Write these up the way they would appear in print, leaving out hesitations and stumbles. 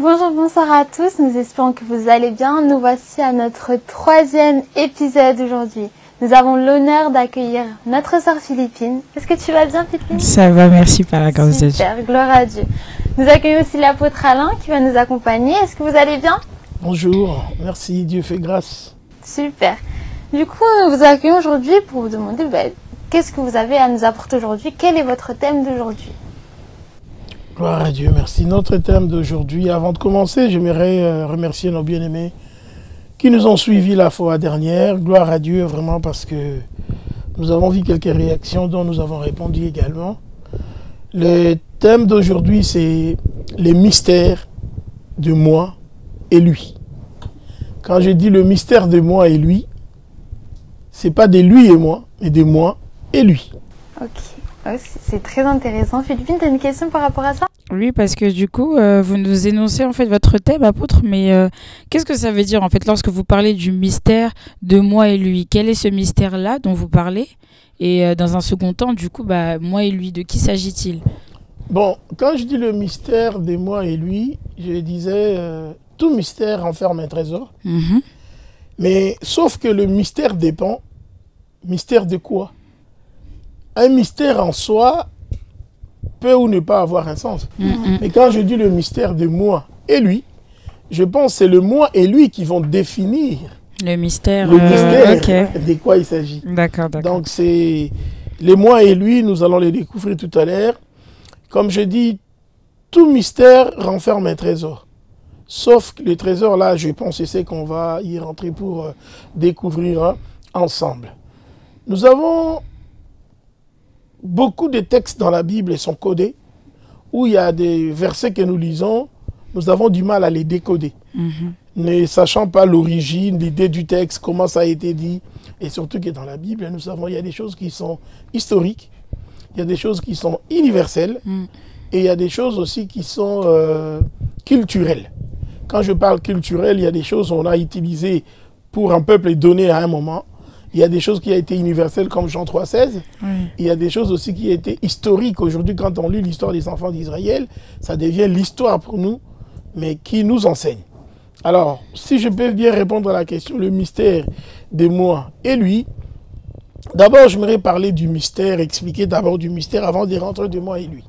Bonjour, bonsoir à tous, nous espérons que vous allez bien. Nous voici à notre 3e épisode aujourd'hui. Nous avons l'honneur d'accueillir notre sœur Philippine. Est-ce que tu vas bien, Philippine? Ça va, merci par la grâce de Dieu. Super, gloire à Dieu. Nous accueillons aussi l'apôtre Alain qui va nous accompagner. Est-ce que vous allez bien? Bonjour, merci, Dieu fait grâce. Super. Du coup, nous vous accueillons aujourd'hui pour vous demander qu'est-ce que vous avez à nous apporter aujourd'hui? Quel est votre thème d'aujourd'hui? Gloire à Dieu, merci. Notre thème d'aujourd'hui, avant de commencer, j'aimerais remercier nos bien-aimés qui nous ont suivis la fois dernière. Gloire à Dieu, vraiment, parce que nous avons vu quelques réactions dont nous avons répondu également. Le thème d'aujourd'hui, c'est les mystères de moi et lui. Quand je dis le mystère de moi et lui, c'est pas de lui et moi, mais de moi et lui. Ok. C'est très intéressant. Philippine, tu as une question par rapport à ça? Oui, parce que du coup, vous nous énoncez en fait votre thème, apôtre, mais qu'est-ce que ça veut dire en fait lorsque vous parlez du mystère de moi et lui? Quel est ce mystère-là dont vous parlez? Et dans un second temps, du coup, moi et lui, de qui s'agit-il? Bon, quand je dis le mystère de moi et lui, je disais, tout mystère renferme un trésor. Mais sauf que le mystère dépend. Mystère de quoi? Un mystère en soi peut ou ne pas avoir un sens. Mais quand je dis le mystère de moi et lui, je pense que c'est le moi et lui qui vont définir le mystère, de quoi il s'agit. D'accord. Donc c'est les moi et lui, nous allons les découvrir tout à l'heure. Comme je dis, tout mystère renferme un trésor. Sauf que le trésor là, je pense que c'est qu'on va y rentrer pour découvrir ensemble. Nous avons beaucoup de textes dans la Bible sont codés, où il y a des versets que nous lisons, nous avons du mal à les décoder. Ne sachant pas l'origine, l'idée du texte, comment ça a été dit, et surtout que dans la Bible, nous savons il y a des choses qui sont historiques, il y a des choses qui sont universelles, et il y a des choses aussi qui sont culturelles. Quand je parle culturel, il y a des choses qu'on a utilisées pour un peuple et données à un moment. Il y a des choses qui ont été universelles comme Jean 3,16. Il y a des choses aussi qui ont été historiques. Aujourd'hui, quand on lit l'histoire des enfants d'Israël, ça devient l'histoire pour nous, mais qui nous enseigne. Alors, si je peux bien répondre à la question, le mystère de moi et lui, d'abord, j'aimerais parler du mystère, expliquer d'abord du mystère avant de rentrer de moi et lui.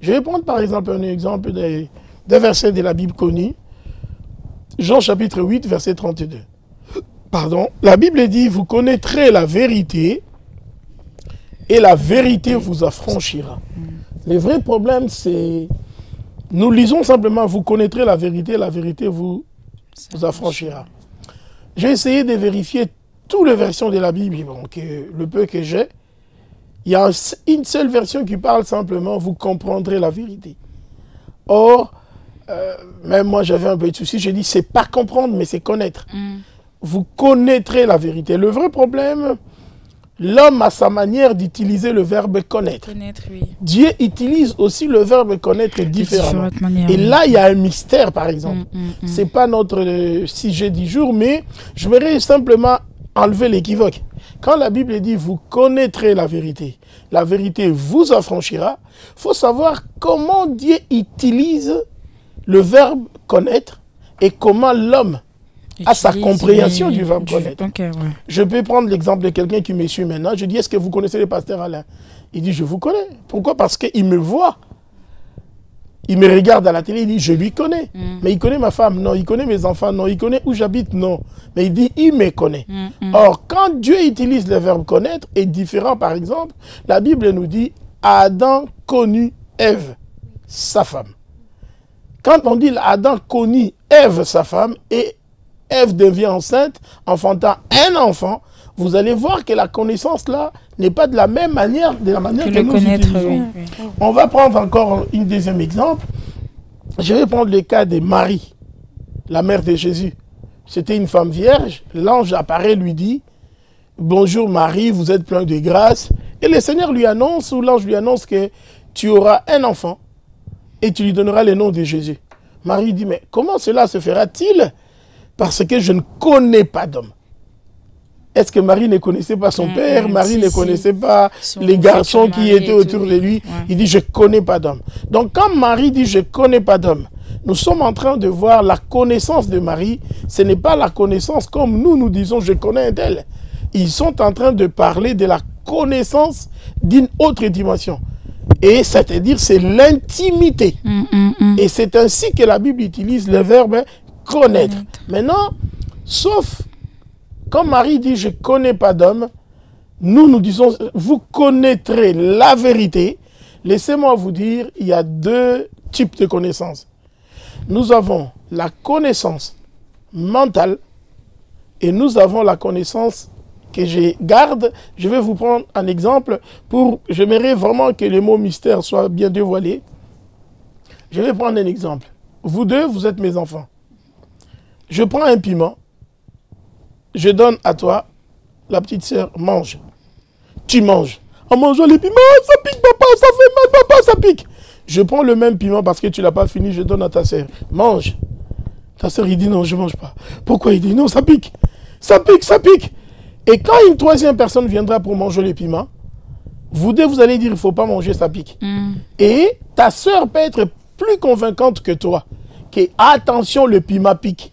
Je vais prendre par exemple un exemple d'un verset de la Bible connu, Jean chapitre 8, verset 32. Pardon, la Bible dit, vous connaîtrez la vérité et la vérité vous affranchira. Le vrai problème, c'est, nous lisons simplement, vous connaîtrez la vérité vous affranchira. J'ai essayé de vérifier toutes les versions de la Bible, le peu que j'ai. Il y a une seule version qui parle simplement, vous comprendrez la vérité. Or, même moi j'avais un peu de souci, j'ai dit, c'est pas comprendre, mais c'est connaître. Vous connaîtrez la vérité. Le vrai problème, l'homme a sa manière d'utiliser le verbe connaître. Oui. Dieu utilise aussi le verbe connaître différemment. Et là, il y a un mystère, par exemple. Ce n'est pas notre sujet du jour, mais je voudrais simplement enlever l'équivoque. Quand la Bible dit « vous connaîtrez la vérité vous affranchira », il faut savoir comment Dieu utilise le verbe connaître et comment l'homme à sa compréhension du verbe connaître. Je peux prendre l'exemple de quelqu'un qui me suit maintenant. Je dis, est-ce que vous connaissez le pasteur Alain? Il dit, je vous connais. Pourquoi? Parce qu'il me voit. Il me regarde à la télé, il dit, je lui connais. Mais il connaît ma femme? Non. Il connaît mes enfants? Non. Il connaît où j'habite? Non. Mais il dit, il me connaît. Or, quand Dieu utilise le verbe connaître, est différent, par exemple, la Bible nous dit, Adam connut Ève, sa femme. Quand on dit Adam connut Ève, sa femme, et Ève devient enceinte, enfantant un enfant, vous allez voir que la connaissance là n'est pas de la même manière, que nous utilisons. On va prendre encore un deuxième exemple. Je vais prendre le cas de Marie, la mère de Jésus. C'était une femme vierge. L'ange apparaît, lui dit, bonjour Marie, vous êtes plein de grâce. Et le Seigneur lui annonce, ou l'ange lui annonce que tu auras un enfant et tu lui donneras le nom de Jésus. Marie dit, mais comment cela se fera-t-il? Parce que je ne connais pas d'homme. Est-ce que Marie ne connaissait pas son père? Marie ne connaissait pas les garçons qui étaient autour de lui. Il dit, je ne connais pas d'homme. Donc quand Marie dit, je ne connais pas d'homme, nous sommes en train de voir la connaissance de Marie. Ce n'est pas la connaissance comme nous disons, je connais un tel. Ils sont en train de parler de la connaissance d'une autre dimension. Et c'est-à-dire, c'est l'intimité. Et c'est ainsi que la Bible utilise le verbe connaître. Maintenant, sauf, quand Marie dit, je ne connais pas d'homme, nous disons, vous connaîtrez la vérité. Laissez-moi vous dire, il y a deux types de connaissances. Nous avons la connaissance mentale et nous avons la connaissance que je garde. Je vais vous prendre un exemple pour, j'aimerais vraiment que le mot mystère soit bien dévoilé. Je vais prendre un exemple. Vous deux, vous êtes mes enfants. Je prends un piment, je donne à toi, la petite sœur, mange. Tu manges. En mangeant les piments, ça pique papa, ça fait mal papa, ça pique. Je prends le même piment parce que tu ne l'as pas fini, je donne à ta sœur. Mange. Ta sœur, il dit non, je ne mange pas. Pourquoi? Il dit non, ça pique. Ça pique, ça pique. Et quand une troisième personne viendra pour manger les piments, vous deux, vous allez dire, il ne faut pas manger, ça pique. Et ta sœur peut être plus convaincante que toi. Que attention, le piment pique.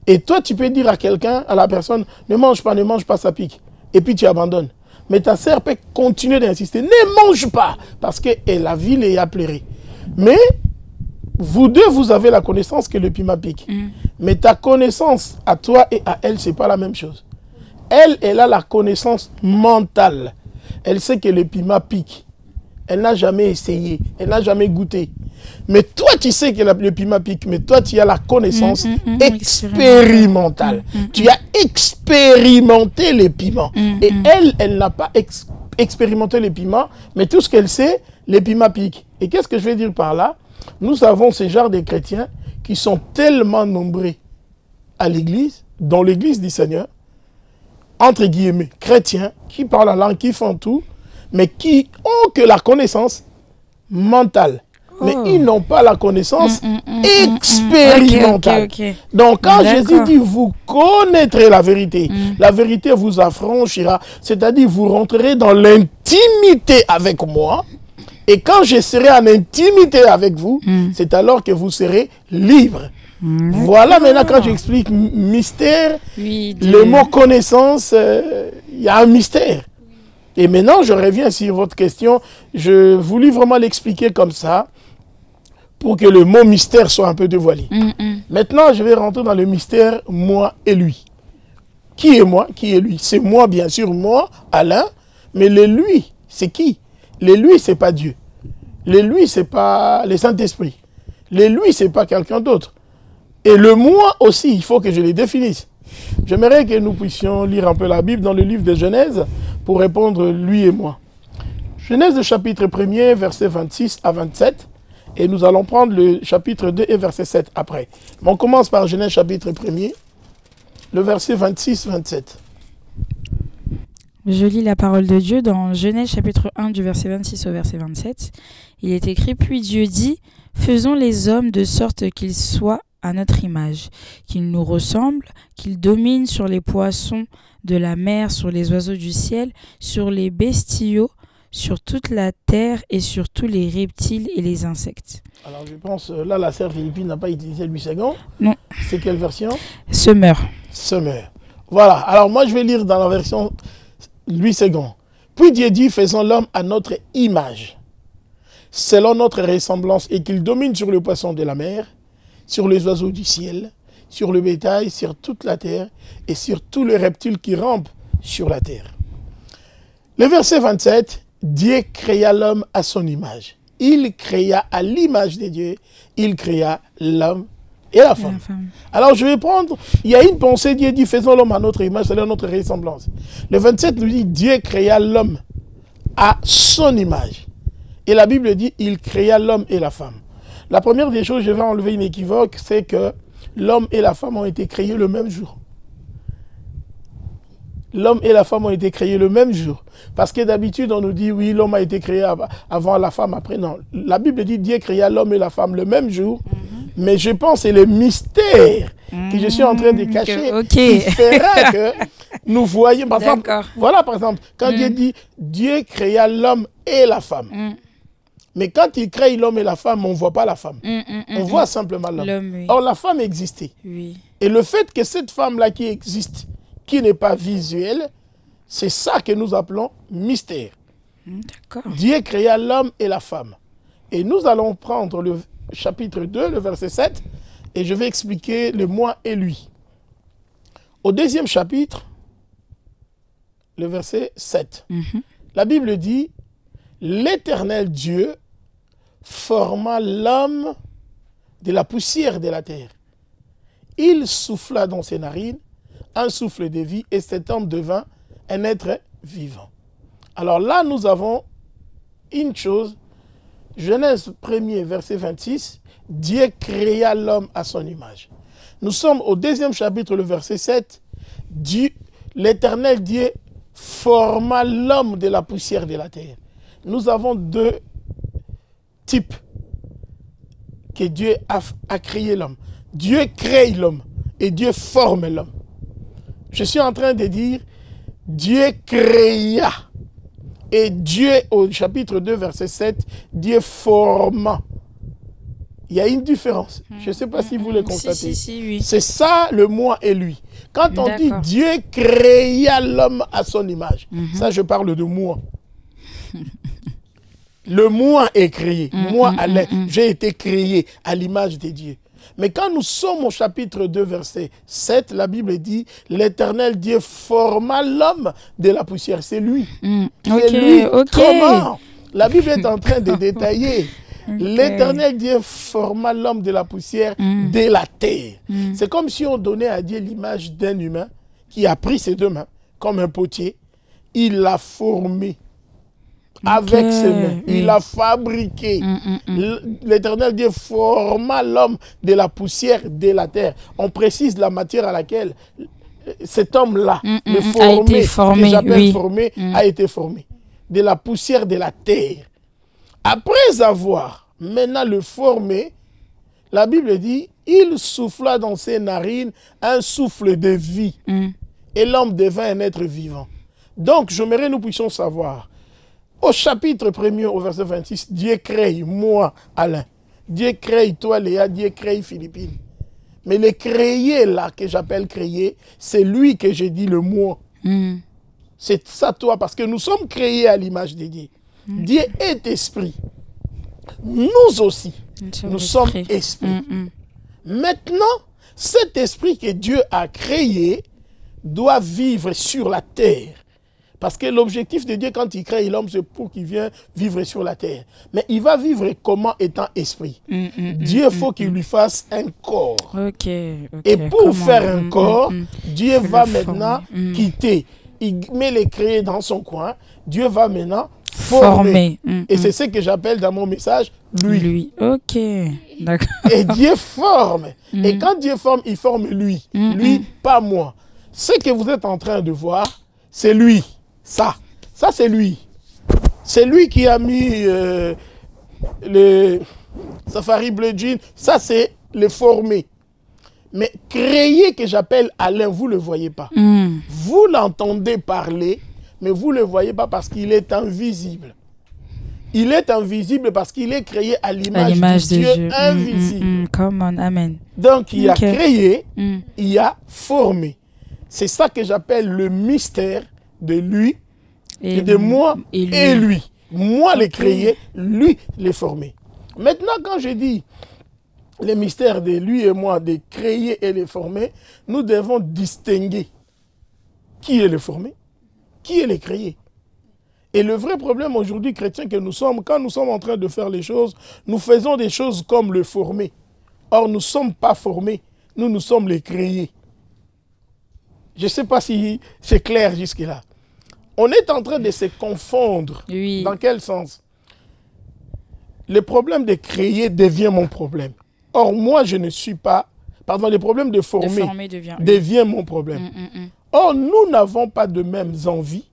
Et toi, tu peux dire à quelqu'un, à la personne, ne mange pas, ça pique. Et puis tu abandonnes. Mais ta sœur peut continuer d'insister. Ne mange pas. Parce qu'elle a vu et a pleuré. Mais vous deux, vous avez la connaissance que le piment pique. Mais ta connaissance à toi et à elle, ce n'est pas la même chose. Elle a la connaissance mentale. Elle sait que le piment pique. Elle n'a jamais essayé. Elle n'a jamais goûté. Mais toi, tu sais que le piment pique. Mais toi, tu as la connaissance expérimentale. Tu as expérimenté les piments. Et elle n'a pas expérimenté les piments. Mais tout ce qu'elle sait, les piments piquent. Et qu'est-ce que je vais dire par là? Nous avons ce genre de chrétiens qui sont tellement nombreux à l'église, dans l'église du Seigneur, entre guillemets, chrétiens, qui parlent la langue, qui font tout, mais qui ont que la connaissance mentale. Mais ils n'ont pas la connaissance expérimentale. Donc quand Jésus dit, vous connaîtrez la vérité vous affranchira, c'est-à-dire vous rentrerez dans l'intimité avec moi, et quand je serai en intimité avec vous, c'est alors que vous serez libre. Voilà maintenant quand j'explique mystère, le mot connaissance, il y a un mystère. Et maintenant je reviens sur votre question, je voulais vraiment l'expliquer comme ça, pour que le mot mystère soit un peu dévoilé. Maintenant je vais rentrer dans le mystère moi et lui. Qui est moi? Qui est lui? C'est moi bien sûr, moi, Alain, mais le lui, c'est qui? Le lui, c'est pas Dieu. Le lui, c'est pas le Saint-Esprit. Le lui, c'est pas quelqu'un d'autre. Et le moi aussi, il faut que je les définisse. J'aimerais que nous puissions lire un peu la Bible dans le livre de Genèse pour répondre lui et moi. Genèse chapitre 1er, versets 26 à 27. Et nous allons prendre le chapitre 2 et verset 7 après. Mais on commence par Genèse chapitre 1er, le verset 26-27. Je lis la parole de Dieu dans Genèse chapitre 1 du verset 26 au verset 27. Il est écrit, puis Dieu dit, faisons les hommes de sorte qu'ils soient à notre image, qu'ils nous ressemblent, qu'ils dominent sur les poissons de la mer, sur les oiseaux du ciel, sur les bestiaux, sur toute la terre et sur tous les reptiles et les insectes. Alors je pense, là la sœur Philippine n'a pas utilisé Louis II. Non. C'est quelle version? Semeur. Semeur. Voilà, alors moi je vais lire dans la version Louis II. Puis Dieu dit, faisons l'homme à notre image, selon notre ressemblance, et qu'il domine sur le poisson de la mer, sur les oiseaux du ciel, sur le bétail, sur toute la terre, et sur tous les reptiles qui rampent sur la terre. Le verset 27, Dieu créa l'homme à son image. Il créa à l'image de Dieu, il créa l'homme et la femme. Alors je vais prendre, il y a une pensée, Dieu dit, faisons l'homme à notre image, c'est notre ressemblance. Le 27 nous dit, Dieu créa l'homme à son image. Et la Bible dit, il créa l'homme et la femme. La première des choses, je vais enlever une équivoque, c'est que l'homme et la femme ont été créés le même jour. L'homme et la femme ont été créés le même jour. Parce que d'habitude, on nous dit, oui, l'homme a été créé avant la femme, après. Non, la Bible dit, Dieu créa l'homme et la femme le même jour. Mais je pense que c'est le mystère que je suis en train de cacher qui fera que nous voyons. Par exemple, voilà, par exemple, quand Dieu dit, Dieu créa l'homme et la femme. Mais quand il crée l'homme et la femme, on ne voit pas la femme. On voit simplement l'homme. Oui. Or, la femme existait. Oui. Et le fait que cette femme-là qui existe, qui n'est pas visuelle, c'est ça que nous appelons mystère. D'accord. Dieu créa l'homme et la femme. Et nous allons prendre le chapitre 2, le verset 7, et je vais expliquer le moi et lui. Au deuxième chapitre, le verset 7, la Bible dit « L'Éternel Dieu forma l'homme de la poussière de la terre. Il souffla dans ses narines un souffle de vie et cet homme devint un être vivant. » Alors là, nous avons une chose. Genèse 1er, verset 26. Dieu créa l'homme à son image. Nous sommes au deuxième chapitre, le verset 7. L'Éternel Dieu forma l'homme de la poussière de la terre. Nous avons deux types que Dieu a créé l'homme. Dieu crée l'homme et Dieu forme l'homme. Je suis en train de dire Dieu créa. Et Dieu, au chapitre 2, verset 7, Dieu forma. Il y a une différence. Je ne sais pas si vous le constatez. Oui. C'est ça le moi et lui. Quand on dit Dieu créa l'homme à son image, ça je parle de moi. Le moi est créé. Moi, Alain, j'ai été créé à l'image de Dieu. Mais quand nous sommes au chapitre 2, verset 7, la Bible dit « L'Éternel Dieu forma l'homme de la poussière. » C'est lui. C'est lui. Comment? La Bible est en train de détailler. L'Éternel Dieu forma l'homme de la poussière de la terre. C'est comme si on donnait à Dieu l'image d'un humain qui a pris ses deux mains, comme un potier. Il l'a formé. Avec ses mains, il l'a fabriqué. L'Éternel Dieu forma l'homme de la poussière de la terre. On précise la matière à laquelle cet homme-là, le formé, que j'appelle formé, a été formé. De la poussière de la terre. Après avoir maintenant le formé, la Bible dit, il souffla dans ses narines un souffle de vie. Et l'homme devint un être vivant. Donc, j'aimerais nous puissions savoir, au chapitre 1er, au verset 26, Dieu crée moi, Alain. Dieu crée toi, Léa. Dieu crée Philippine. Mais le créé là, que j'appelle créé, c'est lui que j'ai dit le moi. C'est ça toi, parce que nous sommes créés à l'image de Dieu. Dieu est esprit. Nous aussi, nous sommes esprits. Maintenant, cet esprit que Dieu a créé doit vivre sur la terre. Parce que l'objectif de Dieu, quand il crée l'homme, c'est pour qu'il vienne vivre sur la terre. Mais il va vivre comment étant esprit. Dieu, faut qu'il lui fasse un corps. Et pour faire un corps, Dieu va maintenant quitter. Il met les créés dans son coin. Dieu va maintenant former. Et c'est ce que j'appelle dans mon message, lui. D'accord. Et Dieu forme. Et quand Dieu forme, il forme lui. Lui, pas moi. Ce que vous êtes en train de voir, c'est lui. Ça c'est lui. C'est lui qui a mis le Safari Bleu Jean. Ça, c'est le formé. Mais créé que j'appelle Alain, vous ne le voyez pas. Vous l'entendez parler, mais vous ne le voyez pas parce qu'il est invisible. Il est invisible parce qu'il est créé à l'image de Dieu invisible. Amen. Donc, il a créé, il a formé. C'est ça que j'appelle le mystère de lui, et de moi et lui. Moi, le créé, lui, le formé. Maintenant, quand je dis le mystère de lui et moi, de créer et le former, nous devons distinguer qui est le formé, qui est le créé. Et le vrai problème aujourd'hui, chrétien, que nous sommes, quand nous sommes en train de faire les choses, nous faisons des choses comme le formé. Or, nous ne sommes pas formés, nous sommes les créés. Je ne sais pas si c'est clair jusque-là. On est en train de se confondre. Dans quel sens? Le problème de créer devient mon problème. Or, moi, je ne suis pas... Pardon, le problème de former devient mon problème. Or, nous n'avons pas de mêmes envies.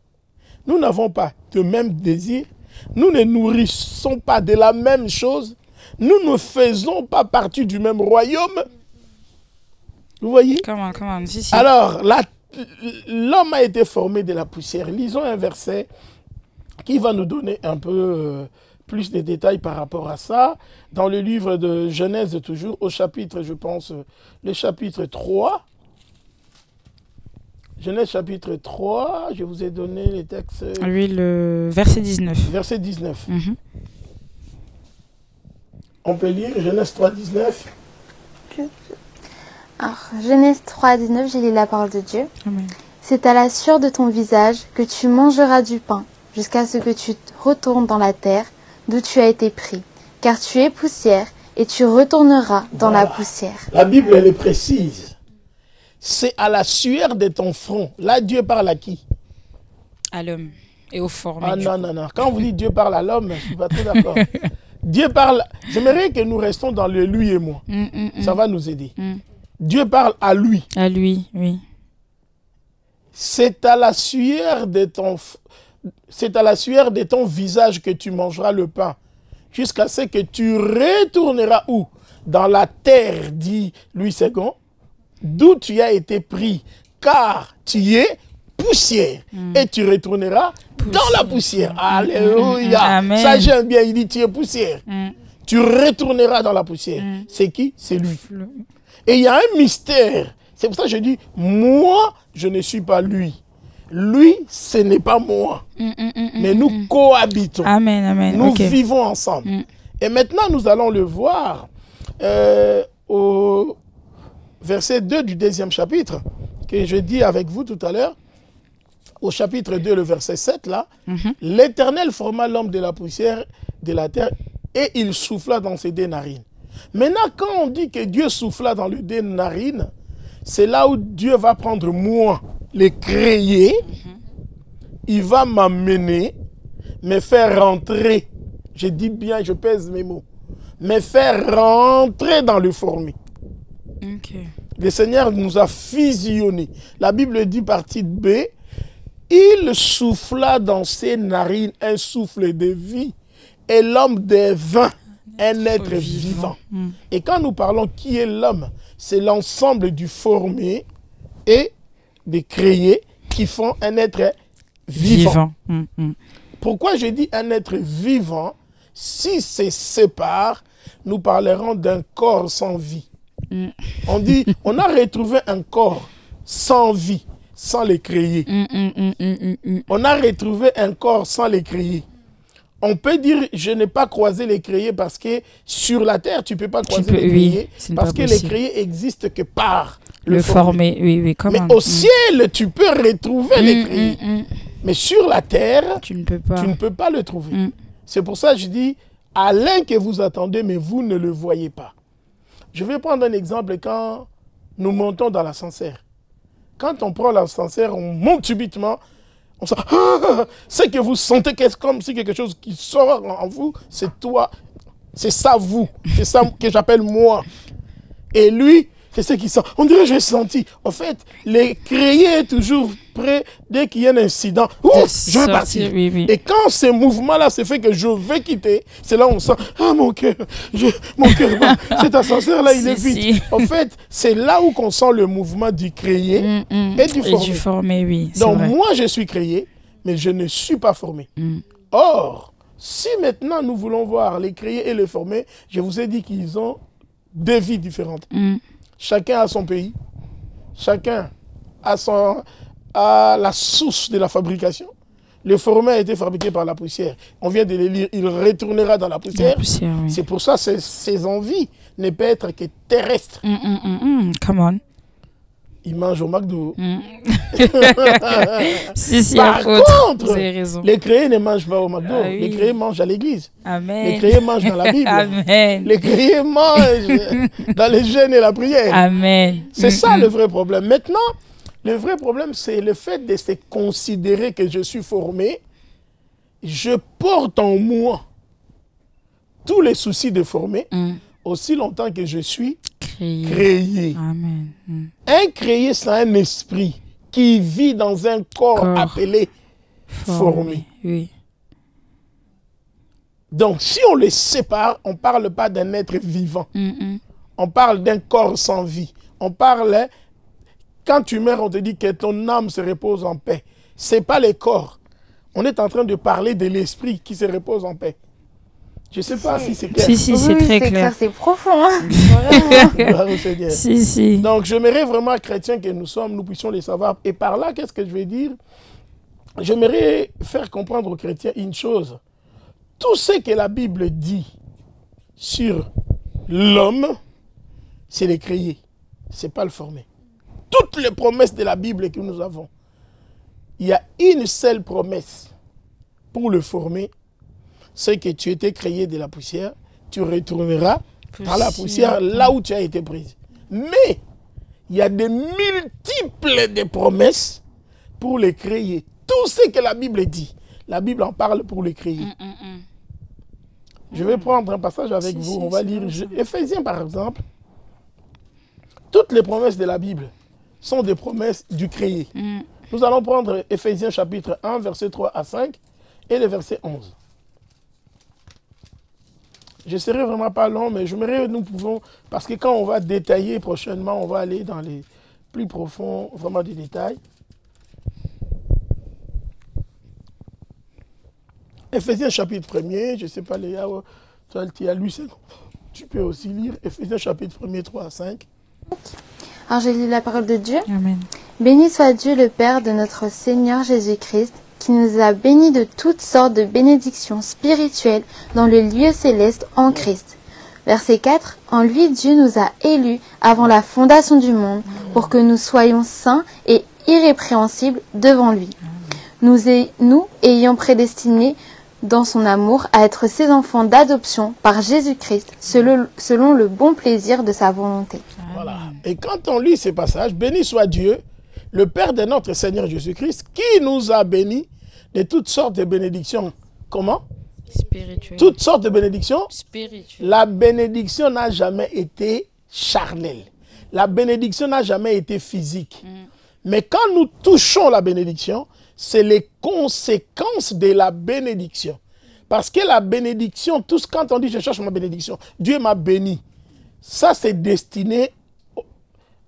Nous n'avons pas de mêmes désirs. Nous ne nourrissons pas de la même chose. Nous ne faisons pas partie du même royaume. Vous voyez? Alors, l'homme a été formé de la poussière. Lisons un verset qui va nous donner un peu plus de détails par rapport à ça. Dans le livre de Genèse, toujours, au chapitre, je pense, le chapitre 3. Genèse chapitre 3, je vous ai donné les textes. Oui, le verset 19. Verset 19. On peut lire Genèse 3, 19. Alors, Genèse 3, 19, j'ai lu la parole de Dieu. Amen. C'est à la sueur de ton visage que tu mangeras du pain, jusqu'à ce que tu retournes dans la terre d'où tu as été pris. Car tu es poussière, et tu retourneras dans la poussière. La Bible, elle est précise. C'est à la sueur de ton front. Là, Dieu parle à qui? À l'homme et aux formes. Ah non, non, non. Quand vous dites Dieu parle à l'homme, je ne suis pas trop d'accord. Dieu parle... J'aimerais que nous restons dans le lui et moi. Ça va nous aider. Dieu parle à lui. À lui, oui. C'est à la sueur de ton... C'est à la sueur de ton visage que tu mangeras le pain, jusqu'à ce que tu retourneras où? Dans la terre, dit Louis II, d'où tu as été pris, car tu es poussière, et tu retourneras dans la poussière. Alléluia. Amen. Ça j'aime bien, il dit tu es poussière. Tu retourneras dans la poussière. C'est qui? C'est lui. Et il y a un mystère. C'est pour ça que je dis, moi, je ne suis pas lui. Lui, ce n'est pas moi. Mais nous cohabitons. Amen, amen. Nous vivons ensemble. Et maintenant, nous allons le voir au verset 2 du 2e chapitre, que je dis avec vous tout à l'heure. Au chapitre 2, le verset 7, là. L'Éternel forma l'homme de la poussière de la terre et il souffla dans ses deux narines. Maintenant, quand on dit que Dieu souffla dans les deux narines, c'est là où Dieu va prendre moi, le créer, il va m'amener, me faire rentrer, je dis bien, je pèse mes mots, me faire rentrer dans le formé. Le Seigneur nous a fusionnés. La Bible dit, partie B, il souffla dans ses narines un souffle de vie et l'homme devint un être vivant. Et quand nous parlons qui est l'homme, c'est l'ensemble du formé et de créer qui font un être vivant. Pourquoi je dis un être vivant? Si c'est sépare, nous parlerons d'un corps sans vie. On dit, on a retrouvé un corps sans vie, sans les créer. On a retrouvé un corps sans les créer. On peut dire, je n'ai pas croisé les créés parce que sur la terre, tu ne peux pas croiser les créés parce que les créés existent que par le formé. Oui, mais au ciel, tu peux retrouver les créés. Mais sur la terre, tu ne peux pas le trouver. C'est pour ça que je dis, Alain que vous attendez, mais vous ne le voyez pas. Je vais prendre un exemple quand nous montons dans l'ascenseur. Quand on prend l'ascenseur, on monte subitement. On sent, ce que vous sentez comme si quelque chose qui sort en vous, c'est toi, c'est ça vous, c'est ça que j'appelle moi. Et lui, c'est ce qui sent. On dirait que j'ai senti. En fait, les créés est toujours prêt dès qu'il y a un incident. Je vais partir. Oui. Et quand ce mouvement-là se fait que je vais quitter, c'est là où on sent, mon cœur, cet ascenseur-là, il est vide. En fait, c'est là où on sent le mouvement du créé et du formé. Oui. Donc, moi, je suis créé, mais je ne suis pas formé. Or, si maintenant nous voulons voir les créés et les formés, je vous ai dit qu'ils ont deux vies différentes. Chacun a son pays, chacun a la source de la fabrication. Le formé a été fabriqué par la poussière. On vient de le lire, il retournera dans la poussière. Oui. C'est pour ça que ses envies ne peuvent être que terrestres. Come on. Il mange au McDo. Si, Par contre, vous avez raison. Les créés ne mangent pas au McDo. Oui. Les créés mangent à l'église. Amen. Les créés mangent dans la Bible. Amen. Les créés mangent dans les jeûnes et la prière. Amen. C'est ça le vrai problème. Maintenant, le vrai problème, c'est le fait de se considérer que je suis formé. Je porte en moi tous les soucis de former aussi longtemps que je suis créé. Amen. Un créé, c'est un esprit qui vit dans un corps appelé formé. Oui. Donc, si on les sépare, on ne parle pas d'un être vivant. On parle d'un corps sans vie. On parle, quand tu meurs, on te dit que ton âme se repose en paix. Ce n'est pas le corps. On est en train de parler de l'esprit qui se repose en paix. Je ne sais pas si c'est clair. Si, si, c'est très clair. C'est profond. Hein. Vraiment. Gloire au Seigneur. Si, si. Donc, j'aimerais vraiment, chrétiens que nous sommes, nous puissions les savoir. Et par là, qu'est-ce que je vais dire? J'aimerais faire comprendre aux chrétiens une chose. Tout ce que la Bible dit sur l'homme, c'est le créer. Ce n'est pas le former. Toutes les promesses de la Bible que nous avons, il y a une seule promesse pour le former, c'est que tu étais créé de la poussière, tu retourneras par la poussière là où tu as été prise. Mais il y a des multiples de promesses pour les créer. Tout ce que la Bible dit, la Bible en parle pour les créer. Je vais prendre un passage avec vous. On va lire Éphésiens par exemple. Toutes les promesses de la Bible sont des promesses du créé. Nous allons prendre Éphésiens chapitre 1, versets 3 à 5 et le verset 11. Je ne serai vraiment pas long, mais j'aimerais, nous pouvons, parce que quand on va détailler prochainement, on va aller dans les plus profonds, vraiment des détails. Éphésiens chapitre 1er, je ne sais pas Léa, toi tu as lu, tu peux aussi lire Éphésiens chapitre 1er, 3 à 5. Alors j'ai lu la parole de Dieu. Amen. Béni soit Dieu le Père de notre Seigneur Jésus-Christ, qui nous a bénis de toutes sortes de bénédictions spirituelles dans le lieu céleste en Christ. Verset 4. En lui, Dieu nous a élus avant la fondation du monde pour que nous soyons saints et irrépréhensibles devant lui. Nous ayant prédestinés dans son amour à être ses enfants d'adoption par Jésus-Christ selon le bon plaisir de sa volonté. Voilà. Et quand on lit ces passages, béni soit Dieu, le Père de notre Seigneur Jésus-Christ, qui nous a bénis de toutes sortes de bénédictions. Comment? Spirituel. Toutes sortes de bénédictions. Spirituel. La bénédiction n'a jamais été charnelle. La bénédiction n'a jamais été physique. Mais quand nous touchons la bénédiction, c'est les conséquences de la bénédiction. Parce que la bénédiction, quand on dit je cherche ma bénédiction, Dieu m'a béni. Ça, c'est destiné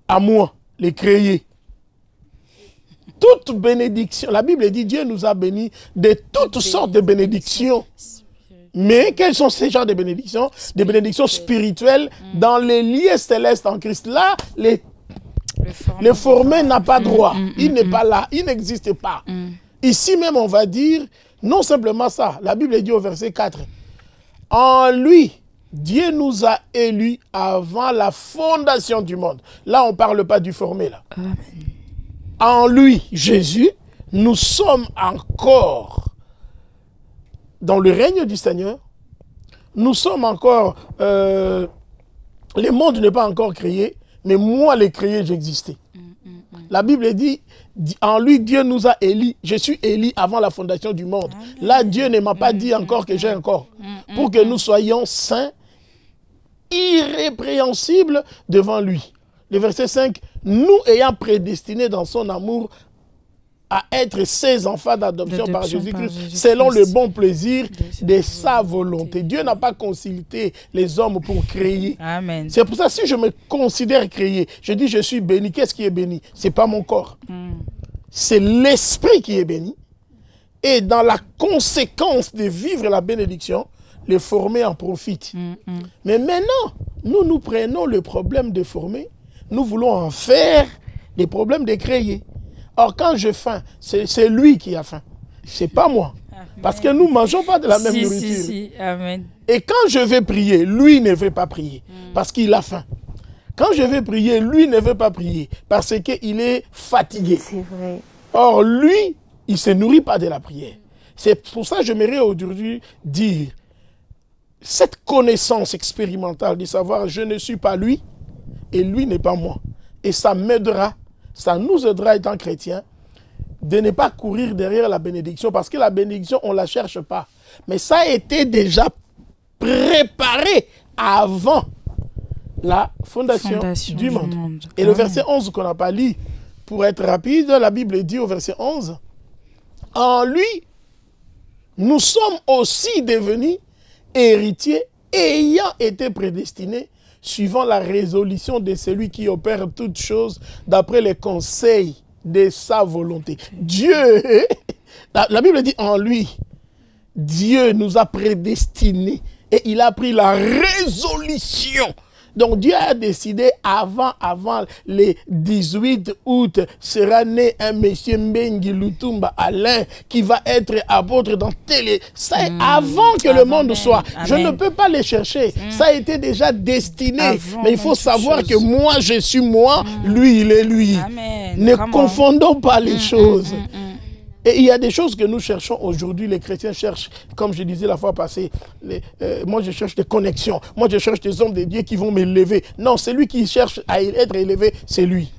à moi, les créés. Toute bénédiction, la Bible dit Dieu nous a bénis de toutes sortes de bénédictions. Mais quels sont ces genres de bénédictions? Des bénédictions spirituelles dans les lieux célestes en Christ. Là, le formé n'a pas droit. Il n'est pas là. Il n'existe pas. Ici même, on va dire, non simplement ça. La Bible dit au verset 4. En lui, Dieu nous a élus avant la fondation du monde. Là, on ne parle pas du formé. Là. Amen. En lui, Jésus, nous sommes encore dans le règne du Seigneur. Nous sommes encore... le monde n'est pas encore créé, mais moi, les créé, j'existais. La Bible dit, en lui, Dieu nous a élus. Je suis élu avant la fondation du monde. Là, Dieu ne m'a pas dit encore que j'ai un corps. Pour que nous soyons saints, irrépréhensibles devant lui. Le verset 5, nous ayant prédestinés dans son amour à être ses enfants d'adoption par Jésus-Christ, selon le bon plaisir de sa volonté. Dieu n'a pas consulté les hommes pour créer. Amen. C'est pour ça, si je me considère créé, je dis je suis béni. Qu'est-ce qui est béni? Ce n'est pas mon corps. C'est l'esprit qui est béni. Et dans la conséquence de vivre la bénédiction, les formés en profitent. Mais maintenant, nous prenons le problème de former, nous voulons en faire des problèmes de créer. Or, quand j'ai faim, c'est lui qui a faim. Ce n'est pas moi. Amen. Parce que nous ne mangeons pas de la même nourriture. Si. Amen. Et quand je vais prier, lui ne veut pas prier. Parce qu'il a faim. Quand je vais prier, lui ne veut pas prier. Parce qu'il est fatigué. C'est vrai. Or, lui, il ne se nourrit pas de la prière. C'est pour ça que j'aimerais aujourd'hui dire cette connaissance expérimentale de savoir je ne suis pas lui et lui n'est pas moi. Et ça m'aidera, ça nous aidera étant chrétiens de ne pas courir derrière la bénédiction parce que la bénédiction, on ne la cherche pas. Mais ça a été déjà préparé avant la fondation du monde. Et le verset 11 qu'on n'a pas lu, pour être rapide, la Bible dit au verset 11, en lui, nous sommes aussi devenus héritiers ayant été prédestinés suivant la résolution de celui qui opère toutes choses d'après les conseils de sa volonté. Dieu, la Bible dit en lui, Dieu nous a prédestinés Et il a pris la résolution. Donc Dieu a décidé avant les 18 août sera né un monsieur Mbengi Lutumba Alain qui va être apôtre dans télé. C'est avant que le monde soit. Amen. Je ne peux pas les chercher. Ça a été déjà destiné. Avant, mais il faut savoir que moi je suis moi, lui il est lui. Amen. Ne confondons pas les choses. Et il y a des choses que nous cherchons aujourd'hui, les chrétiens cherchent, comme je disais la fois passée, moi je cherche des connexions, moi je cherche des hommes de Dieu qui vont m'élever. Non, celui qui cherche à être élevé, c'est lui.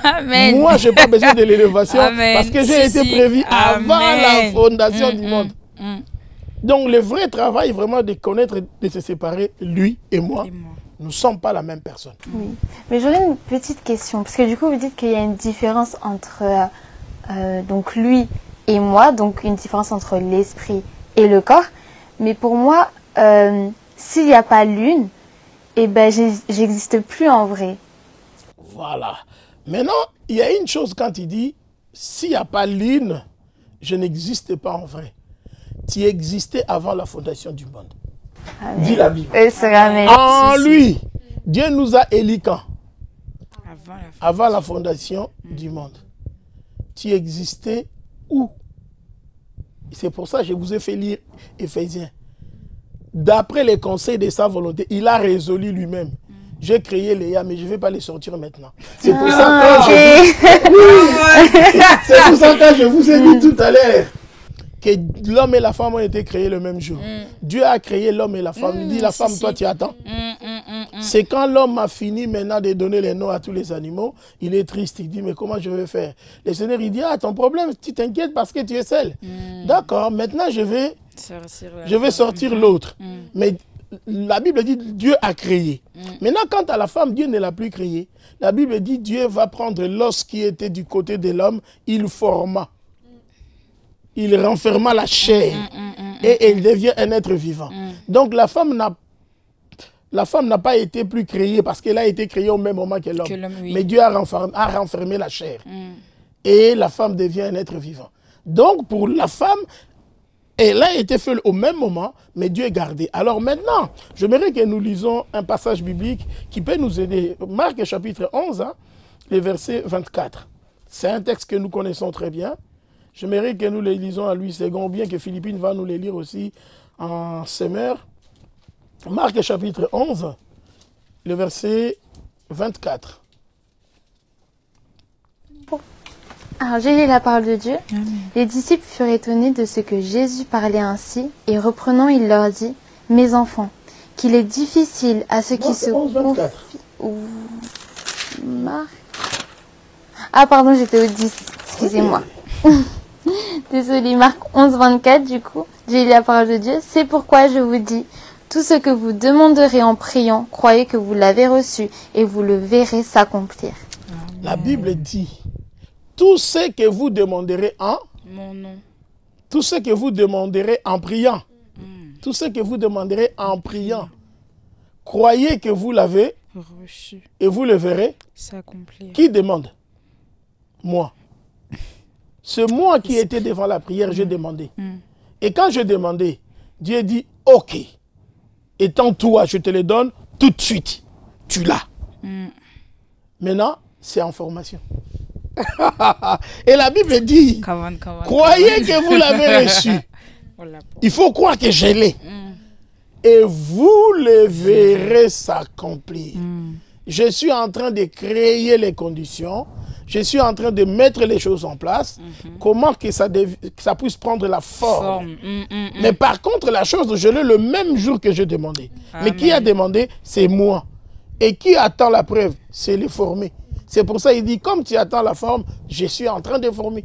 Amen. Moi, je n'ai pas besoin de l'élévation parce que j'ai été prévu avant la fondation du monde. Donc le vrai travail, vraiment de connaître, de se séparer, lui et moi. Nous ne sommes pas la même personne. Oui. Mais j'aurais une petite question, parce que du coup vous dites qu'il y a une différence entre donc lui et moi, donc une différence entre l'esprit et le corps. Mais pour moi, s'il n'y a pas l'une, eh ben, j'existe plus en vrai. Voilà. Maintenant, il y a une chose quand il dit, s'il n'y a pas l'une, je n'existe pas en vrai. Tu existais avant la fondation du monde. Amen. Dit la Bible. En lui, Dieu nous a élis quand? Avant la fondation du monde. Tu existais où? C'est pour ça que je vous ai fait lire Éphésiens. D'après les conseils de sa volonté, il a résolu lui-même. J'ai créé Léa, mais je ne vais pas les sortir maintenant. C'est pour ça que je vous ai dit tout à l'heure que l'homme et la femme ont été créés le même jour. Dieu a créé l'homme et la femme. Il dit, la femme, toi, tu attends. C'est quand l'homme a fini maintenant de donner les noms à tous les animaux, il est triste. Il dit, mais comment je vais faire? Le Seigneur, il dit, ah, ton problème, tu t'inquiètes parce que tu es seul. D'accord, maintenant je vais sortir l'autre. Mais la Bible dit, Dieu a créé. Maintenant, quant à la femme, Dieu ne l'a plus créée. La Bible dit, Dieu va prendre l'os qui était du côté de l'homme, il forma. Il renferma la chair et elle devient un être vivant. Donc la femme n'a pas été plus créée parce qu'elle a été créée au même moment que l'homme. Oui. Mais Dieu a renfermé la chair. Et la femme devient un être vivant. Donc pour la femme, elle a été faite au même moment, mais Dieu est gardé. Alors maintenant, j'aimerais que nous lisons un passage biblique qui peut nous aider. Marc chapitre 11, le verset 24. C'est un texte que nous connaissons très bien. J'aimerais que nous les lisons à Louis II, bien que Philippine va nous les lire aussi en semeur. Marc chapitre 11, le verset 24. Alors j'ai lu la parole de Dieu. Les disciples furent étonnés de ce que Jésus parlait ainsi, et reprenant, il leur dit, « Mes enfants, qu'il est difficile à ceux qui se confient... » Marc... Ah pardon, j'étais au 10, excusez-moi. Désolée, Marc 11, 24, du coup, j'ai lu la parole de Dieu. C'est pourquoi je vous dis, tout ce que vous demanderez en priant, croyez que vous l'avez reçu et vous le verrez s'accomplir. La Bible dit, tout ce que vous demanderez en mon nom, tout ce que vous demanderez en priant, tout ce que vous demanderez en priant, croyez que vous l'avez reçu et vous le verrez s'accomplir. Qui demande? Moi. C'est moi qui étais devant la prière, j'ai demandé. Et quand j'ai demandé, Dieu dit, ok, étant toi, je te le donne tout de suite. Tu l'as. Maintenant, c'est en formation. Et la Bible dit, croyez que vous l'avez reçu. Il faut croire que je l'ai. Et vous le verrez s'accomplir. Je suis en train de créer les conditions. Je suis en train de mettre les choses en place. Comment que ça puisse prendre la forme. Mais par contre, la chose, je l'ai le même jour que j'ai demandé. Mais qui a demandé? C'est moi. Et qui attend la preuve? C'est les formés. C'est pour ça qu'il dit, comme tu attends la forme, je suis en train de former.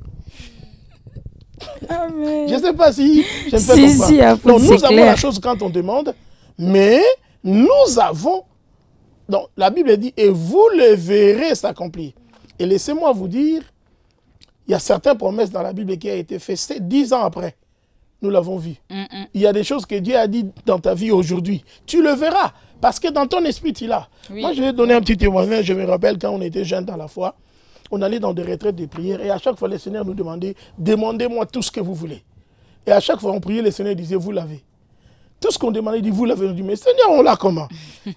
Je ne sais pas si je me fais comprendre. Donc, nous avons la chose quand on demande, mais nous avons... Donc, la Bible dit, et vous le verrez s'accomplir. Et laissez-moi vous dire, il y a certaines promesses dans la Bible qui ont été faites 10 ans après. Nous l'avons vu. Il y a des choses que Dieu a dit dans ta vie aujourd'hui. Tu le verras, parce que dans ton esprit, tu l'as. Oui. Moi, je vais donner un petit témoignage. Je me rappelle quand on était jeunes dans la foi, on allait dans des retraites de prière et à chaque fois, le Seigneur nous demandait, demandez-moi tout ce que vous voulez. Et à chaque fois, on priait, le Seigneur disait, vous l'avez. Tout ce qu'on demandait, il dit, vous l'avez dit, mais Seigneur, on l'a comment?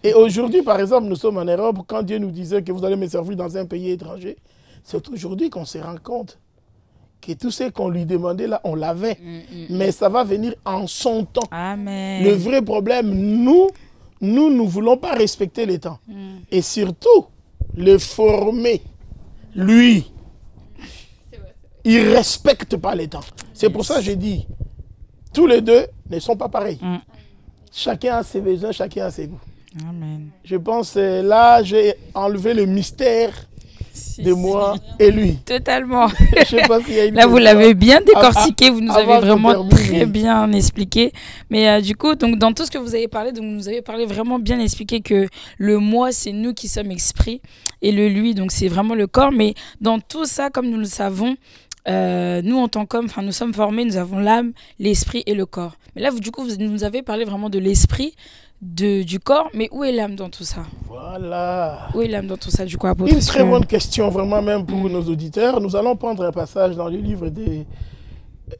Et aujourd'hui, par exemple, nous sommes en Europe, quand Dieu nous disait que vous allez me servir dans un pays étranger, c'est aujourd'hui qu'on se rend compte que tout ce qu'on lui demandait là, on l'avait. Mais ça va venir en son temps. Amen. Le vrai problème, nous ne voulons pas respecter les temps. Et surtout, le former, lui, il ne respecte pas les temps. C'est pour ça que j'ai dit, tous les deux ne sont pas pareils. Chacun a ses besoins, chacun a ses goûts. Amen. Je pense que là, j'ai enlevé le mystère de moi et lui. Totalement. Je sais pas s'il y a une Là, vous question. l'avez bien décortiqué, vous nous avant avez qu'on vraiment termine, très oui. bien expliqué. Mais du coup, donc, dans tout ce que vous avez parlé, donc, vous nous avez parlé vraiment bien expliqué que le moi, c'est nous qui sommes esprit, et le lui, donc c'est vraiment le corps. Mais dans tout ça, comme nous le savons, nous, en tant qu'hommes, nous sommes formés, nous avons l'âme, l'esprit et le corps. Mais là, du coup, vous nous avez parlé vraiment de l'esprit, du corps, mais où est l'âme dans tout ça? Voilà. Où est l'âme dans tout ça, du coup, apôtre? Une très bonne question, vraiment, même pour nos auditeurs. Nous allons prendre un passage dans le livre des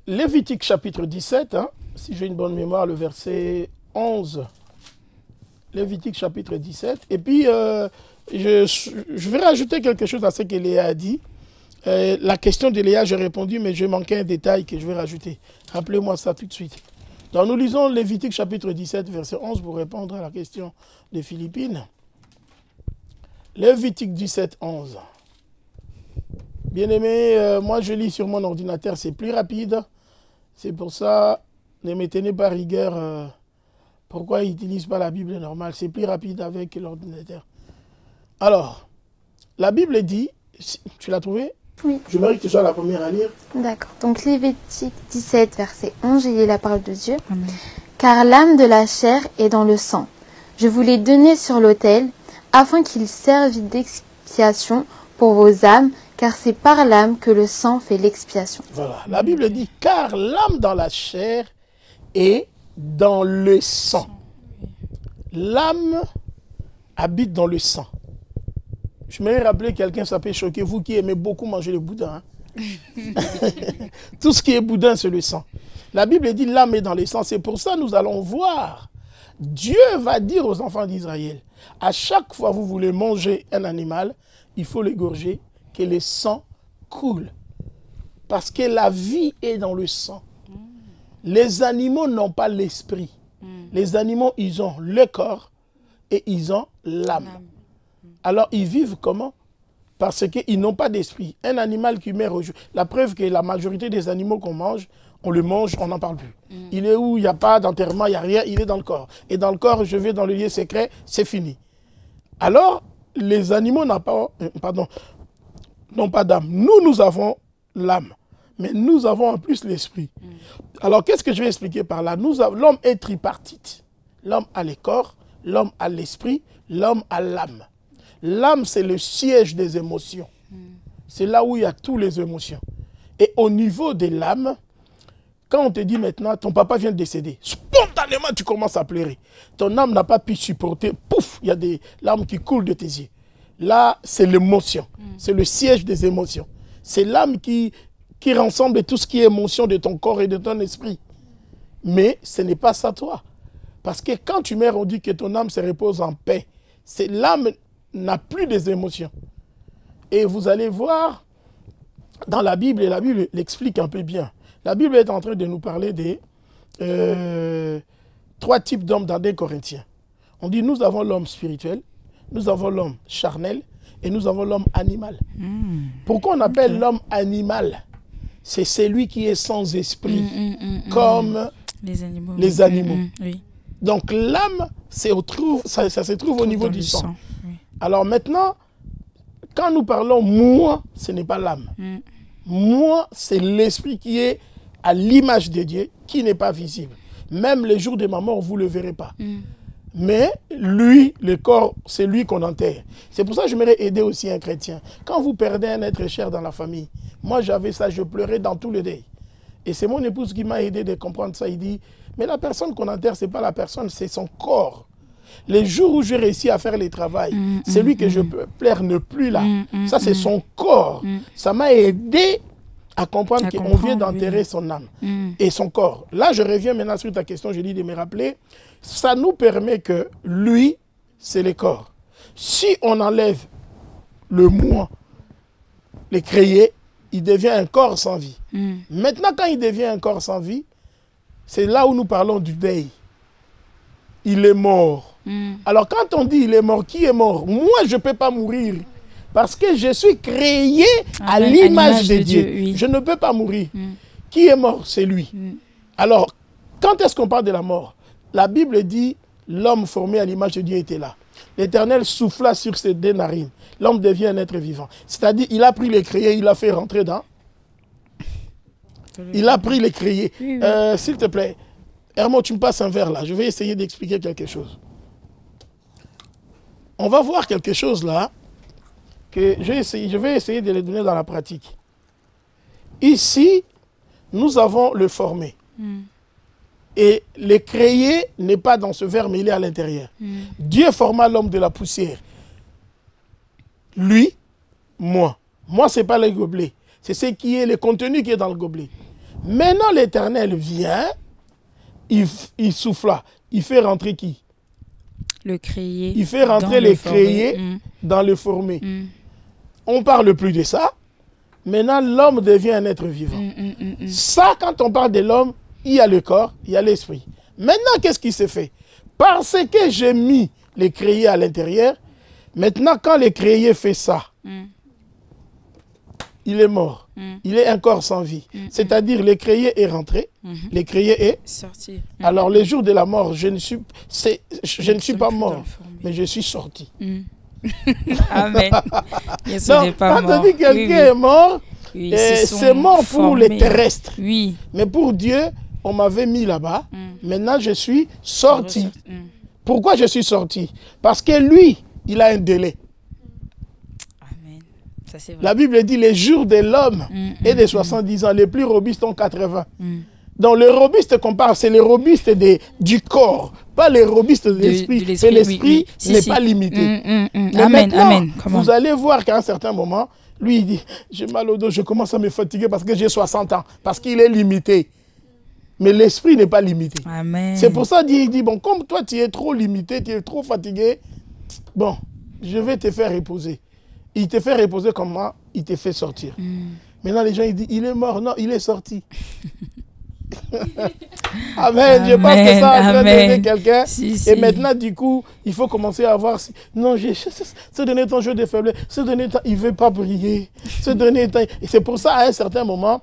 Lévitique, chapitre 17, hein, si j'ai une bonne mémoire, le verset 11. Lévitique, chapitre 17. Et puis, je vais rajouter quelque chose à ce que Léa a dit. La question de Léa, j'ai répondu, mais je manquais un détail que je vais rajouter. Rappelez-moi ça tout de suite. Donc, nous lisons Lévitique chapitre 17, verset 11 pour répondre à la question de Philippine. Lévitique 17, 11. Bien-aimé, moi je lis sur mon ordinateur, c'est plus rapide. C'est pour ça, ne me tenez pas rigueur. Pourquoi ils n'utilisent pas la Bible normale? C'est plus rapide avec l'ordinateur. Alors, la Bible dit, tu l'as trouvé? Oui. Je mérite que tu sois la première à lire. D'accord. Donc Lévitique 17, verset 11, j'ai lu la parole de Dieu. Amen. Car l'âme de la chair est dans le sang. Je vous l'ai donné sur l'autel, afin qu'il serve d'expiation pour vos âmes, car c'est par l'âme que le sang fait l'expiation. Voilà. La Bible dit, car l'âme dans la chair est dans le sang. L'âme habite dans le sang. Je m'aimerais rappeler quelqu'un, ça peut choquer vous qui aimez beaucoup manger le boudin. Hein? Tout ce qui est boudin, c'est le sang. La Bible dit l'âme est dans le sang. C'est pour ça que nous allons voir. Dieu va dire aux enfants d'Israël, à chaque fois que vous voulez manger un animal, il faut l'égorger, que le sang coule. Parce que la vie est dans le sang. Les animaux n'ont pas l'esprit. Les animaux, ils ont le corps et ils ont l'âme. Alors, ils vivent comment? Parce qu'ils n'ont pas d'esprit. Un animal qui meurt au jour. La preuve que la majorité des animaux qu'on mange, on le mange, on n'en parle plus. Il est où? Il n'y a pas d'enterrement, il n'y a rien, il est dans le corps. Et dans le corps, je vais dans le lieu secret, c'est fini. Alors, les animaux n'ont pas d'âme. Nous avons l'âme. Mais nous avons en plus l'esprit. Alors, qu'est-ce que je vais expliquer par là? L'homme est tripartite. L'homme a le corps, l'homme a l'esprit, l'homme a l'âme. L'âme, c'est le siège des émotions. C'est là où il y a toutes les émotions. Et au niveau de l'âme, quand on te dit maintenant, ton papa vient de décéder, spontanément, tu commences à pleurer. Ton âme n'a pas pu supporter. Pouf, il y a des larmes qui coulent de tes yeux. Là, c'est l'émotion. C'est le siège des émotions. C'est l'âme qui rassemble tout ce qui est émotion de ton corps et de ton esprit. Mais ce n'est pas ça toi. Parce que quand tu meurs, on dit que ton âme se repose en paix. L'âme n'a plus des émotions. Et vous allez voir dans la Bible, et la Bible l'explique un peu bien. La Bible est en train de nous parler des 3 types d'hommes dans 2 Corinthiens. On dit nous avons l'homme spirituel, nous avons l'homme charnel et nous avons l'homme animal. Pourquoi on appelle l'homme animal? C'est celui qui est sans esprit, comme les animaux. Oui. Donc l'âme, ça se trouve au niveau du sang. Oui. Alors maintenant, quand nous parlons moi, ce n'est pas l'âme. Moi, c'est l'esprit qui est à l'image de Dieu, qui n'est pas visible. Même les jours de ma mort, vous ne le verrez pas. Mais lui, le corps, c'est lui qu'on enterre. C'est pour ça que j'aimerais aider aussi un chrétien. Quand vous perdez un être cher dans la famille, moi j'avais ça, je pleurais dans tout le deuil. Et c'est mon épouse qui m'a aidé de comprendre ça. Il dit, mais la personne qu'on enterre, ce n'est pas la personne, c'est son corps. Les jours où j'ai réussi à faire le travail, celui que je peux plaire n'est plus là. Ça, c'est son corps. Ça m'a aidé à comprendre qu'on vient d'enterrer son âme et son corps. Là, je reviens maintenant sur ta question, je dis de me rappeler. Ça nous permet que lui, c'est le corps. Si on enlève le moi, le créé, il devient un corps sans vie. Maintenant, quand il devient un corps sans vie, c'est là où nous parlons du deuil. Il est mort. Alors, quand on dit il est mort, qui est mort? Moi, je ne peux pas mourir. Parce que je suis créé à l'image de Dieu. Oui. Je ne peux pas mourir. Qui est mort? C'est lui. Alors, quand est-ce qu'on parle de la mort? La Bible dit, l'homme formé à l'image de Dieu était là. L'Éternel souffla sur ses deux narines. L'homme devient un être vivant. C'est-à-dire, il a pris les créés, il a fait rentrer dans... Il a pris les créés. Oui, oui. S'il te plaît, Hermo, tu me passes un verre là. Je vais essayer d'expliquer quelque chose. On va voir quelque chose là, que je vais essayer de le donner dans la pratique. Ici, nous avons le formé. Et le créé n'est pas dans ce verre, mais il est à l'intérieur. Dieu forma l'homme de la poussière. Lui, moi. Moi, ce n'est pas le gobelet. C'est ce qui est le contenu qui est dans le gobelet. Maintenant, l'Éternel vient, il souffla. Il fait rentrer qui? Le créé. Il fait rentrer les créés dans le formé. On ne parle plus de ça. Maintenant, l'homme devient un être vivant. Ça, quand on parle de l'homme, il y a le corps, il y a l'esprit. Maintenant, qu'est-ce qui se fait? Parce que j'ai mis les créés à l'intérieur, maintenant, quand le créé fait ça, il est mort. Il est un corps sans vie. C'est-à-dire, le créé est rentré, le créé est sorti. Alors, le jour de la mort, je ne suis pas mort, mais je suis sorti. Amen. Donc, quand on dit que quelqu'un est mort, c'est mort pour les terrestres. Oui. Mais pour Dieu, on m'avait mis là-bas. Maintenant, je suis sorti. Pourquoi je suis sorti? Parce que lui, il a un délai. Amen. Ça, c'est vrai. La Bible dit les jours de l'homme est de 70 ans. Les plus robustes ont 80. Donc, le robuste qu'on parle, c'est les robustes du corps, pas les robustes de l'esprit. Mais l'esprit n'est pas limité. Mais amen, maintenant, amen. Vous allez voir qu'à un certain moment, lui, il dit, j'ai mal au dos, je commence à me fatiguer parce que j'ai 60 ans, parce qu'il est limité. Mais l'esprit n'est pas limité. C'est pour ça qu'il dit, bon, comme toi, tu es trop limité, tu es trop fatigué, bon, je vais te faire reposer. Il te fait reposer comment? Il te fait sortir. Maintenant, les gens, ils disent, il est mort. Non, il est sorti. Amen. Je pense que ça a donné quelqu'un. Et maintenant, du coup, il faut commencer à voir. Non, ce dernier temps, je de faiblesse. Ce dernier temps, il ne veut pas briller. Ce dernier temps. Et c'est pour ça, à un certain moment,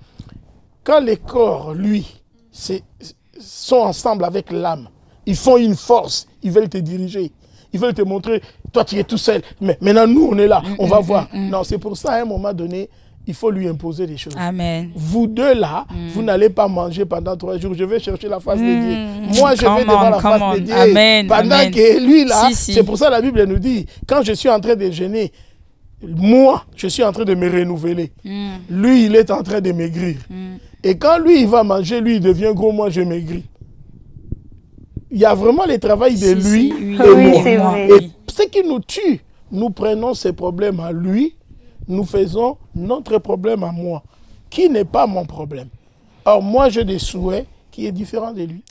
quand les corps, lui, sont ensemble avec l'âme, ils font une force. Ils veulent te diriger. Ils veulent te montrer, toi, tu es tout seul. Mais maintenant, nous, on est là. On va voir. Non, c'est pour ça, à un moment donné, il faut lui imposer des choses. Amen. Vous deux là, vous n'allez pas manger pendant 3 jours. Je vais chercher la face de Dieu. Moi, je vais devant la face de Dieu. Amen. Pendant que lui là, c'est pour ça la Bible nous dit, quand je suis en train de jeûner, moi, je suis en train de me renouveler. Lui, il est en train de maigrir. Et quand lui, il va manger, lui, il devient gros, moi, je maigris. Il y a vraiment le travail de lui et moi. Et ce qui nous tue, nous prenons ces problèmes à lui, nous faisons notre problème à moi, qui n'est pas mon problème. Or, moi, j'ai des souhaits qui est différent de lui.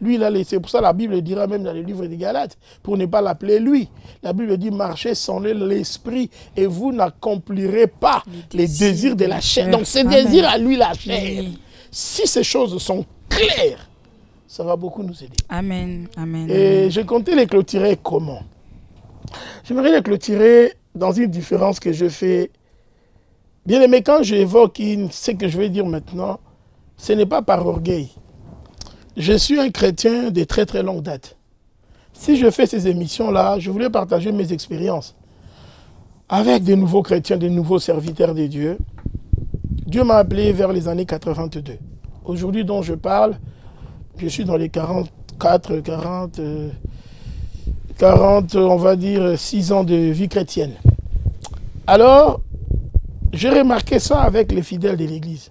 Lui, il a laissé. Pour ça, la Bible dira même dans le livre des Galates, pour ne pas l'appeler lui. La Bible dit, marchez sans l'esprit et vous n'accomplirez pas les désirs de la chair. Donc, ces désirs à lui, la chair. Si ces choses sont claires, ça va beaucoup nous aider. Amen. Amen. Et je comptais les clôturer comment? J'aimerais les clôturer dans une différence que je fais. Bien aimé, quand j'évoque ce que je vais dire maintenant, ce n'est pas par orgueil. Je suis un chrétien de très très longue date. Si je fais ces émissions-là, je voulais partager mes expériences avec des nouveaux chrétiens, des nouveaux serviteurs de Dieu. Dieu m'a appelé vers les années 82. Aujourd'hui dont je parle, je suis dans les 40, on va dire, 6 ans de vie chrétienne. Alors, j'ai remarqué ça avec les fidèles de l'Église.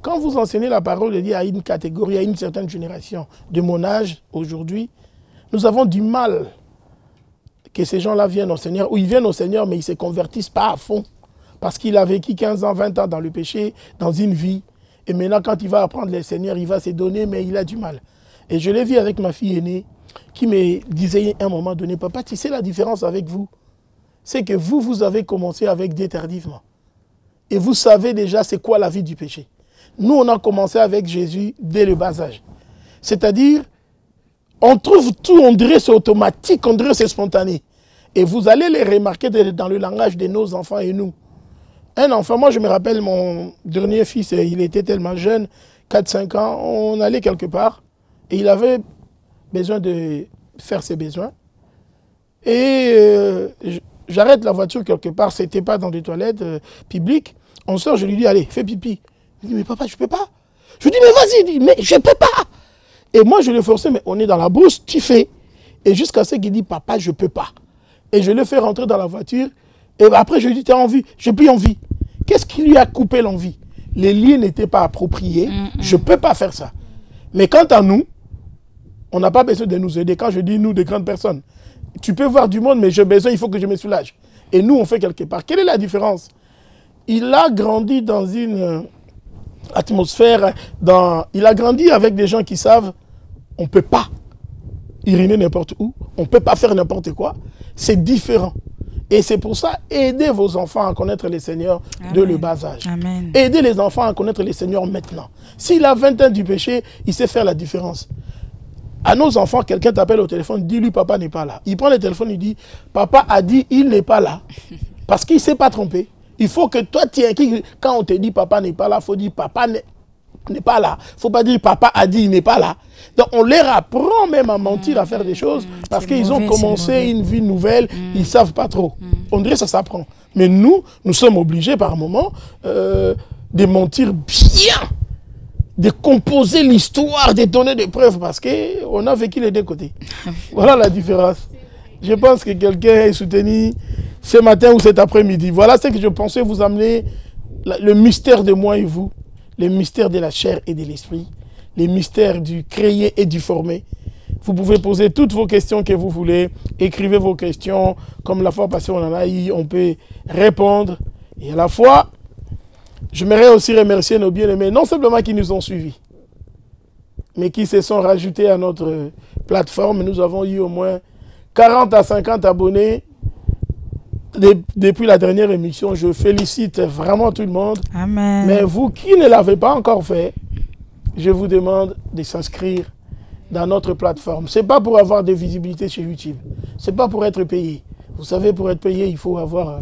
Quand vous enseignez la parole de Dieu à une catégorie, à une certaine génération de mon âge, aujourd'hui, nous avons du mal que ces gens-là viennent au Seigneur, ou ils viennent au Seigneur, mais ils ne se convertissent pas à fond. Parce qu'il a vécu 15 ans, 20 ans dans le péché, dans une vie. Et maintenant, quand il va apprendre les Seigneurs, il va se donner, mais il a du mal. Et je l'ai vu avec ma fille aînée, qui me disait à un moment donné, papa, tu sais la différence avec vous? C'est que vous, vous avez commencé avec Dieu tardivement. Et vous savez déjà c'est quoi la vie du péché. Nous, on a commencé avec Jésus dès le bas âge. C'est-à-dire, on trouve tout, on dirait c'est automatique, on dirait c'est spontané. Et vous allez les remarquer dans le langage de nos enfants et nous. Un enfant, moi je me rappelle mon dernier fils, il était tellement jeune, 4-5 ans, on allait quelque part et il avait besoin de faire ses besoins. Et j'arrête la voiture quelque part, c'était pas dans des toilettes publiques. On sort, je lui dis, allez, fais pipi. Il dit, mais papa, je peux pas. Je lui dis, mais vas-y, il dit, mais je peux pas. Et moi, je l'ai forcé, mais on est dans la brousse, tu fais. Et jusqu'à ce qu'il dit, papa, je peux pas. Et je le fais rentrer dans la voiture. Et après, je lui dis, tu as envie? J'ai plus envie. Qu'est-ce qui lui a coupé l'envie? Les liens n'étaient pas appropriés. Je ne peux pas faire ça. Mais quant à nous, on n'a pas besoin de nous aider. Quand je dis nous, de grandes personnes, tu peux voir du monde, mais j'ai besoin, il faut que je me soulage. Et nous, on fait quelque part. Quelle est la différence? Il a grandi dans une atmosphère, il a grandi avec des gens qui savent on ne peut pas uriner n'importe où, on ne peut pas faire n'importe quoi. C'est différent. Et c'est pour ça, aidez vos enfants à connaître les Seigneurs de le bas âge. Amen. Aidez les enfants à connaître les Seigneurs maintenant. S'il a 20 ans du péché, il sait faire la différence. À nos enfants, quelqu'un t'appelle au téléphone, dis-lui papa n'est pas là. Il prend le téléphone, il dit, papa a dit il n'est pas là. Parce qu'il ne s'est pas trompé. Il faut que toi, quand on te dit papa n'est pas là, il faut dire papa n'est pas là. Il ne faut pas dire papa a dit il n'est pas là. Donc on leur apprend même à mentir, à faire des choses, parce qu'ils ont commencé une vie nouvelle, ils ne savent pas trop. On dirait que ça s'apprend. Mais nous sommes obligés par moment de mentir bien, de composer l'histoire, de donner des preuves, parce qu'on a vécu les deux côtés. Voilà la différence. Je pense que quelqu'un est soutenu ce matin ou cet après-midi. Voilà ce que je pensais vous amener, le mystère de moi et vous, le mystère de la chair et de l'esprit, les mystères du créé et du formé. Vous pouvez poser toutes vos questions que vous voulez, écrivez vos questions, comme la fois passée on en a eu, on peut répondre. Et à la fois, j'aimerais aussi remercier nos bien-aimés, non simplement qui nous ont suivis, mais qui se sont rajoutés à notre plateforme. Nous avons eu au moins 40 à 50 abonnés depuis la dernière émission. Je félicite vraiment tout le monde. Amen. Mais vous qui ne l'avez pas encore fait, je vous demande de s'inscrire dans notre plateforme. Ce n'est pas pour avoir de visibilité chez YouTube. Ce n'est pas pour être payé. Vous savez, pour être payé, il faut avoir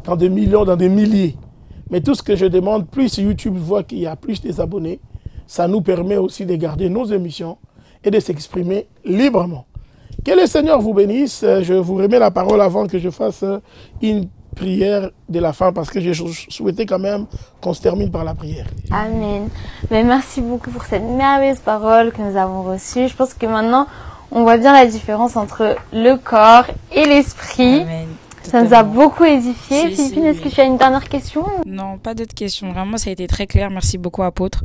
dans des millions, dans des milliers. Mais tout ce que je demande, plus YouTube voit qu'il y a plus des abonnés, ça nous permet aussi de garder nos émissions et de s'exprimer librement. Que le Seigneur vous bénisse. Je vous remets la parole avant que je fasse une prière de la fin, parce que j'ai souhaité quand même qu'on se termine par la prière. Amen. Mais merci beaucoup pour cette merveilleuse parole que nous avons reçue. Je pense que maintenant, on voit bien la différence entre le corps et l'esprit. Amen. Ça nous a beaucoup édifié. Philippine, est-ce que tu as une dernière question? Non, pas d'autres questions. Vraiment, ça a été très clair. Merci beaucoup, apôtre.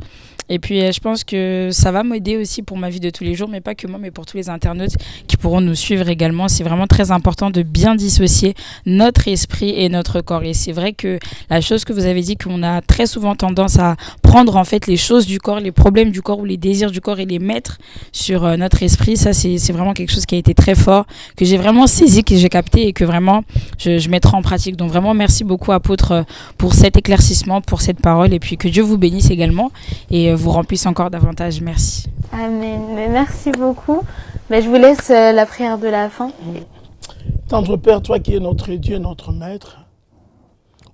Et puis, je pense que ça va m'aider aussi pour ma vie de tous les jours, mais pas que moi, mais pour tous les internautes qui pourront nous suivre également. C'est vraiment très important de bien dissocier notre esprit et notre corps. Et c'est vrai que la chose que vous avez dit, qu'on a très souvent tendance à prendre en fait les choses du corps, les problèmes du corps ou les désirs du corps et les mettre sur notre esprit. Ça, c'est vraiment quelque chose qui a été très fort, que j'ai vraiment saisi, que j'ai capté et que vraiment je mettrai en pratique. Donc vraiment, merci beaucoup, apôtre, pour cet éclaircissement, pour cette parole, et puis que Dieu vous bénisse également et vous remplisse encore davantage. Merci. Amen. Mais merci beaucoup. Mais je vous laisse la prière de la fin. Tendre Père, toi qui es notre Dieu, notre Maître,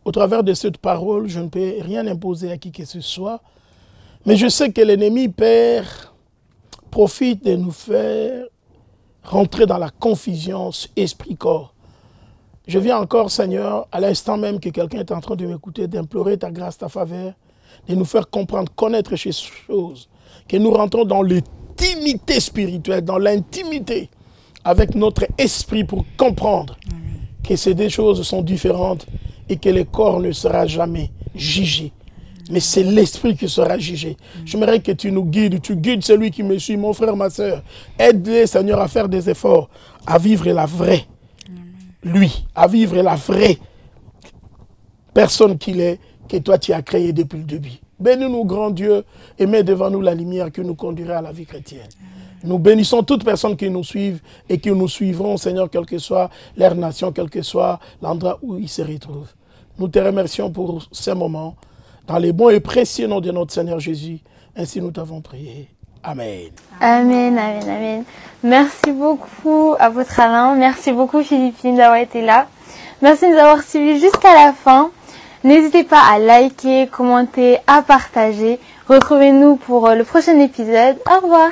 au travers de cette parole, je ne peux rien imposer à qui que ce soit, mais je sais que l'ennemi, Père, profite de nous faire rentrer dans la confusion esprit-corps. Je viens encore, Seigneur, à l'instant même que quelqu'un est en train de m'écouter, d'implorer ta grâce, ta faveur, de nous faire comprendre, connaître ces choses, que nous rentrons dans l'intimité spirituelle, dans l'intimité avec notre esprit pour comprendre que ces deux choses sont différentes et que le corps ne sera jamais jugé. Mais c'est l'esprit qui sera jugé. J'aimerais que tu nous guides, tu guides celui qui me suit, mon frère, ma soeur. Aide-les, Seigneur, à faire des efforts, à vivre la vraie. Lui, à vivre la vraie personne qu'il est, que toi tu as créé depuis le début. Bénis-nous, grand Dieu, et mets devant nous la lumière qui nous conduirait à la vie chrétienne. Nous bénissons toutes personnes qui nous suivent et qui nous suivront, Seigneur, quelle que soit leur nation, quel que soit l'endroit où ils se retrouvent. Nous te remercions pour ces moments. Dans les bons et précieux noms de notre Seigneur Jésus, ainsi nous t'avons prié. Amen. Amen, amen, amen. Merci beaucoup à votre Alain. Merci beaucoup Philippine d'avoir été là. Merci de nous avoir suivis jusqu'à la fin. N'hésitez pas à liker, commenter, à partager. Retrouvez-nous pour le prochain épisode. Au revoir.